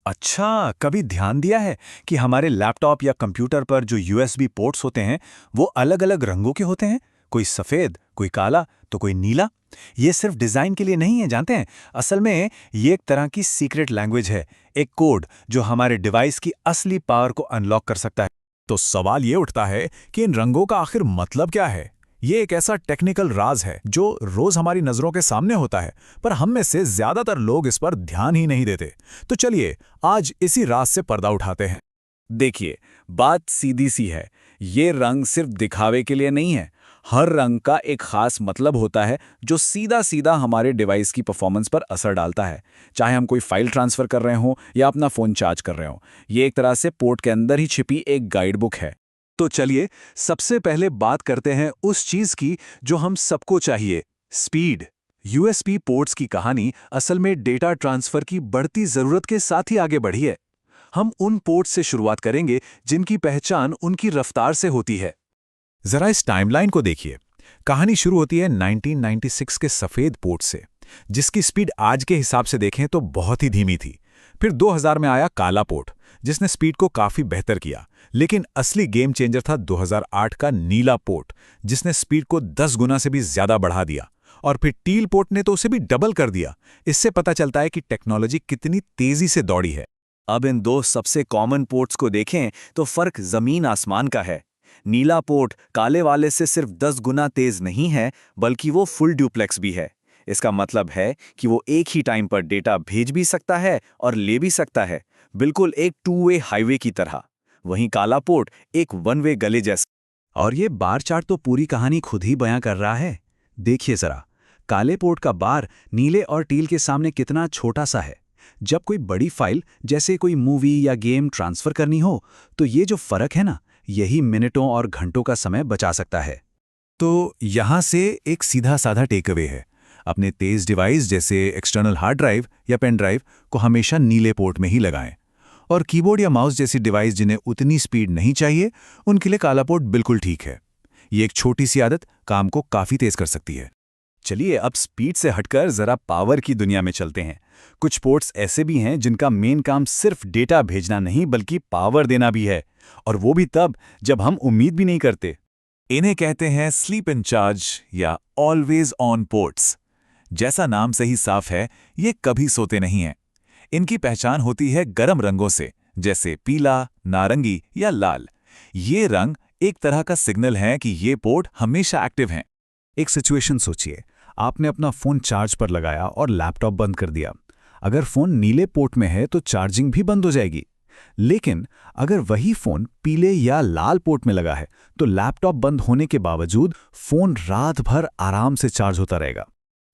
अच्छा, कभी ध्यान दिया है कि हमारे लैपटॉप या कंप्यूटर पर जो यूएसबी पोर्ट्स होते हैं, वो अलग-अलग रंगों के होते हैं? कोई सफेद, कोई काला, तो कोई नीला। ये सिर्फ डिजाइन के लिए नहीं है, जानते हैं? असल में ये एक तरह की सीक्रेट लैंग्वेज है, एक कोड जो हमारे डिवाइस की असली पावर को अनलॉक कर सकता है। तो सवाल ये उठता है कि इन रंगों का आखिर मतलब क्या है। ये एक ऐसा टेक्निकल राज है जो रोज हमारी नजरों के सामने होता है, पर हम में से ज्यादातर लोग इस पर ध्यान ही नहीं देते। तो चलिए आज इसी राज से पर्दा उठाते हैं। देखिए, बात सीधी सी है। ये रंग सिर्फ दिखावे के लिए नहीं है। हर रंग का एक खास मतलब होता है जो सीधा सीधा हमारे डिवाइस की परफॉर्मेंस पर असर डालता है। चाहे हम कोई फाइल ट्रांसफर कर रहे हों या अपना फ़ोन चार्ज कर रहे हों, ये एक तरह से पोर्ट के अंदर ही छिपी एक गाइड बुक है। तो चलिए, सबसे पहले बात करते हैं उस चीज़ की जो हम सबको चाहिए, स्पीड। यूएसबी पोर्ट्स की कहानी असल में डेटा ट्रांसफ़र की बढ़ती ज़रूरत के साथ ही आगे बढ़ी है। हम उन पोर्ट्स से शुरुआत करेंगे जिनकी पहचान उनकी रफ्तार से होती है। जरा इस टाइमलाइन को देखिए। कहानी शुरू होती है 1996 के सफेद पोर्ट से, जिसकी स्पीड आज के हिसाब से देखें तो बहुत ही धीमी थी। फिर 2000 में आया काला पोर्ट, जिसने स्पीड को काफी बेहतर किया। लेकिन असली गेम चेंजर था 2008 का नीला पोर्ट, जिसने स्पीड को 10 गुना से भी ज्यादा बढ़ा दिया। और फिर टील पोर्ट ने तो उसे भी डबल कर दिया। इससे पता चलता है कि टेक्नोलॉजी कितनी तेजी से दौड़ी है। अब इन दो सबसे कॉमन पोर्ट्स को देखें तो फर्क जमीन आसमान का है। नीला पोर्ट काले वाले से सिर्फ 10 गुना तेज नहीं है, बल्कि वो फुल ड्यूप्लेक्स भी है। इसका मतलब है कि वो एक ही टाइम पर डेटा भेज भी सकता है और ले भी सकता है, बिल्कुल एक टू वे हाईवे की तरह। वहीं काला पोर्ट एक वन वे गले जैसा। और ये बार चार्ट तो पूरी कहानी खुद ही बयां कर रहा है। देखिए जरा, काले पोर्ट का बार नीले और टील के सामने कितना छोटा सा है। जब कोई बड़ी फाइल जैसे कोई मूवी या गेम ट्रांसफर करनी हो, तो ये जो फर्क है ना, यही मिनटों और घंटों का समय बचा सकता है। तो यहाँ से एक सीधा साधा टेक अवे है। अपने तेज डिवाइस जैसे एक्सटर्नल हार्ड ड्राइव या पेन ड्राइव को हमेशा नीले पोर्ट में ही लगाएं। और कीबोर्ड या माउस जैसी डिवाइस जिन्हें उतनी स्पीड नहीं चाहिए, उनके लिए काला पोर्ट बिल्कुल ठीक है। ये एक छोटी सी आदत काम को काफी तेज कर सकती है। चलिए अब स्पीड से हटकर जरा पावर की दुनिया में चलते हैं। कुछ पोर्ट्स ऐसे भी हैं जिनका मेन काम सिर्फ डेटा भेजना नहीं बल्कि पावर देना भी है, और वो भी तब जब हम उम्मीद भी नहीं करते। इन्हें कहते हैं स्लीप इन चार्ज या ऑलवेज ऑन पोर्ट्स। जैसा नाम से ही साफ है, ये कभी सोते नहीं हैं। इनकी पहचान होती है गर्म रंगों से, जैसे पीला, नारंगी या लाल। ये रंग एक तरह का सिग्नल है कि ये पोर्ट हमेशा एक्टिव हैं। एक सिचुएशन सोचिए, आपने अपना फोन चार्ज पर लगाया और लैपटॉप बंद कर दिया। अगर फोन नीले पोर्ट में है तो चार्जिंग भी बंद हो जाएगी। लेकिन अगर वही फोन पीले या लाल पोर्ट में लगा है तो लैपटॉप बंद होने के बावजूद फोन रात भर आराम से चार्ज होता रहेगा।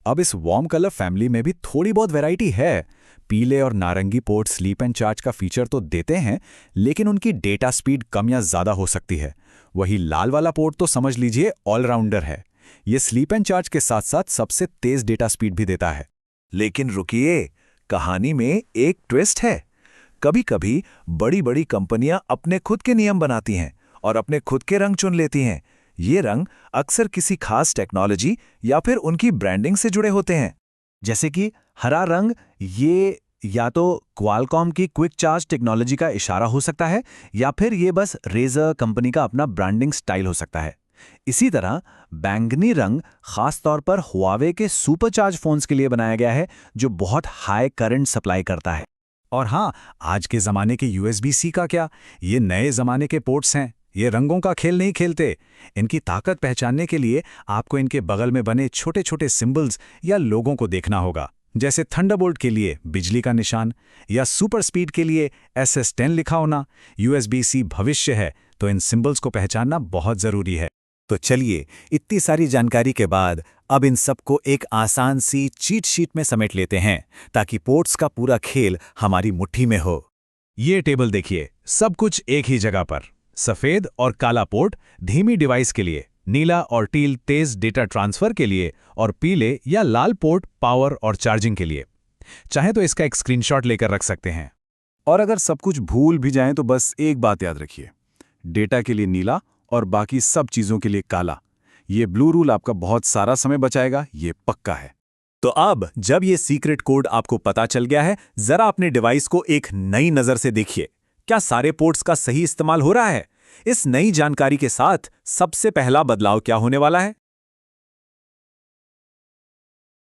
अब इस वार्म कलर फैमिली में भी थोड़ी बहुत वैरायटी है। पीले और नारंगी पोर्ट स्लीप एंड चार्ज का फीचर तो देते हैं, लेकिन उनकी डेटा स्पीड कम या ज्यादा हो सकती है। वही लाल वाला पोर्ट तो समझ लीजिए ऑलराउंडर है। ये स्लीप एंड चार्ज के साथ साथ सबसे तेज डेटा स्पीड भी देता है। लेकिन रुकिए, कहानी में एक ट्विस्ट है। कभी कभी बड़ी बड़ी कंपनियां अपने खुद के नियम बनाती हैं और अपने खुद के रंग चुन लेती हैं। ये रंग अक्सर किसी खास टेक्नोलॉजी या फिर उनकी ब्रांडिंग से जुड़े होते हैं। जैसे कि हरा रंग, ये या तो क्वालकॉम की क्विक चार्ज टेक्नोलॉजी का इशारा हो सकता है, या फिर ये बस रेजर कंपनी का अपना ब्रांडिंग स्टाइल हो सकता है। इसी तरह बैंगनी रंग खास तौर पर हुआवे के सुपरचार्ज फोन्स के लिए बनाया गया है, जो बहुत हाई करंट सप्लाई करता है। और हाँ, आज के ज़माने के USB-C का क्या, ये नए ज़माने के पोर्ट्स हैं। ये रंगों का खेल नहीं खेलते। इनकी ताकत पहचानने के लिए आपको इनके बगल में बने छोटे छोटे सिंबल्स या लोगों को देखना होगा। जैसे थंडरबोल्ट के लिए बिजली का निशान या सुपर स्पीड के लिए SS10 लिखा होना। USB-C भविष्य है, तो इन सिंबल्स को पहचानना बहुत ज़रूरी है। तो चलिए, इतनी सारी जानकारी के बाद अब इन सबको एक आसान सी चीट शीट में समेट लेते हैं, ताकि पोर्ट्स का पूरा खेल हमारी मुट्ठी में हो। ये टेबल देखिए, सब कुछ एक ही जगह पर। सफ़ेद और काला पोर्ट धीमी डिवाइस के लिए, नीला और टील तेज डेटा ट्रांसफर के लिए, और पीले या लाल पोर्ट पावर और चार्जिंग के लिए। चाहे तो इसका एक स्क्रीनशॉट लेकर रख सकते हैं। और अगर सब कुछ भूल भी जाएं तो बस एक बात याद रखिए, डेटा के लिए नीला और बाकी सब चीज़ों के लिए काला। ये ब्लू रूल आपका बहुत सारा समय बचाएगा, ये पक्का है। तो अब जब ये सीक्रेट कोड आपको पता चल गया है, जरा अपने डिवाइस को एक नई नज़र से देखिए। क्या सारे पोर्ट्स का सही इस्तेमाल हो रहा है? इस नई जानकारी के साथ सबसे पहला बदलाव क्या होने वाला है?